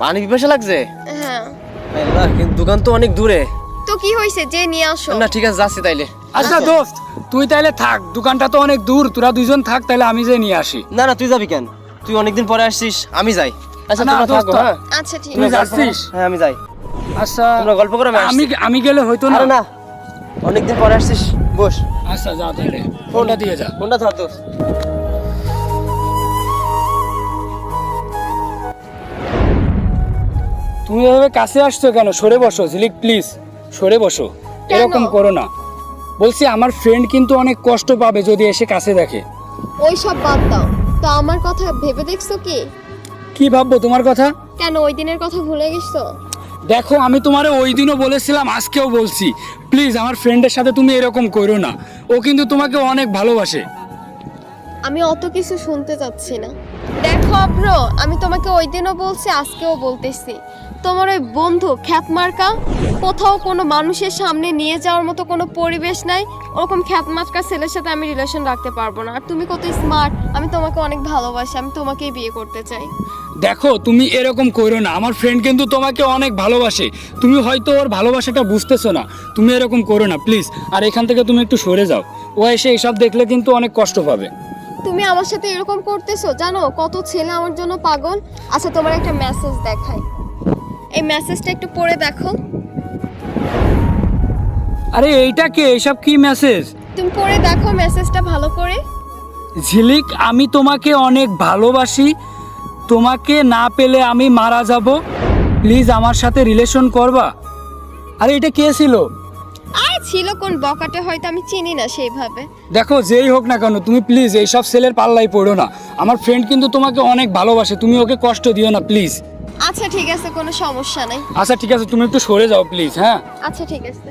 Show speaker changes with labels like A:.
A: পানি পিপাসা লাগছে?
B: হ্যাঁ।
A: আল্লাহ, কিন্তু দোকান তো অনেক দূরে।
B: তো কি হয়েছে, যে নিয়ে আসো।
A: না ঠিক আছে, যাচ্ছি তাইলে।
C: আচ্ছা দোস্ত, তুই তাইলে থাক, দোকানটা তো অনেক দূর, তোরা দুইজন থাক, তাইলে আমি যে নিয়ে আসি।
A: না না, তুই যাবি কেন? তুই অনেকদিন পরে আসছিস, আমি যাই। আচ্ছা
C: না,
A: তোমরা থাকো।
C: দোস্ত,
A: হ্যাঁ
B: আচ্ছা ঠিক
C: তুই
B: আছে।
C: যাচ্ছিস?
A: হ্যাঁ আমি যাই।
C: আচ্ছা
A: তোমরা গল্প করো,
C: আমি আমি গেলে হয়তো না।
A: আরে না, অনেকদিন পরে আসছিস, বস।
C: আচ্ছা যা তাইলে, ফোনটা দিয়ে যা।
A: ফোনটা ধর তো।
C: তুমি এভাবে কাছে আসছো কেন? সরে বসো ঝিলিক, প্লিজ সরে বসো।
B: কেন?
C: এরকম করো না। বলছি আমার ফ্রেন্ড কিন্তু অনেক কষ্ট পাবে যদি এসে কাছে দেখে।
B: ওই সব বাদ দাও, তো আমার কথা ভেবে দেখছো কি?
C: কি ভাববো তোমার কথা?
B: কেন, ওই দিনের কথা ভুলে গেছো?
C: দেখো আমি তোমারে ওই দিনও বলেছিলাম, আজকেও বলছি, প্লিজ আমার ফ্রেন্ডের সাথে তুমি এরকম করো না। ও কিন্তু তোমাকে অনেক ভালোবাসে।
B: আমি অত কিছু শুনতে চাচ্ছি না। দেখো অভ্র, আমি তোমাকে ওই দিনও বলছি, আজকেও বলতেছি, তোমার ওই বন্ধু খ্যাতমার্কা, কোথাও কোনো মানুষের সামনে নিয়ে যাওয়ার মতো কোনো পরিবেশ নাই। ওরকম খ্যাতমার্কা ছেলের সাথে আমি রিলেশন রাখতে পারবো না। আর তুমি কত স্মার্ট, আমি তোমাকে অনেক ভালোবাসি, আমি তোমাকেই বিয়ে করতে চাই।
C: দেখো তুমি এরকম করো না, আমার ফ্রেন্ড কিন্তু তোমাকে অনেক ভালোবাসে। তুমি হয়তো ওর ভালোবাসাটা বুঝতেছো না। তুমি এরকম করো না প্লিজ। আর এখান থেকে তুমি একটু সরে যাও, ও এসে এসব দেখলে কিন্তু অনেক কষ্ট পাবে।
B: তুমি আমার সাথে এরকম করতেছো, জানো কত ছেলে আমার জন্য পাগল। আচ্ছা তোমার একটা মেসেজ দেখাই, এই মেসেজটা একটু পড়ে দেখো।
C: আরে এইটা কে? এসব কি মেসেজ?
B: তুমি পড়ে দেখো মেসেজটা ভালো করে।
C: ঝিলিক, আমি তোমাকে অনেক ভালোবাসি, তোমাকে না পেলে আমি মারা যাব, প্লিজ আমার সাথে রিলেশন করবা। আরে এটা কে ছিল?
B: আর ছিল কোন বকাটে, হয়তো আমি চিনি না সেইভাবে।
C: দেখো যেই হোক না কেন, তুমি প্লিজ এইসব ছেলের পাল্লাই পড়ো না। আমার ফ্রেন্ড কিন্তু তোমাকে অনেক ভালোবাসে, তুমি ওকে কষ্ট দিও না প্লিজ।
B: আচ্ছা ঠিক আছে, কোনো সমস্যা নাই।
C: আচ্ছা ঠিক আছে, তুমি একটু সরে যাও প্লিজ। হ্যাঁ
B: আচ্ছা ঠিক আছে।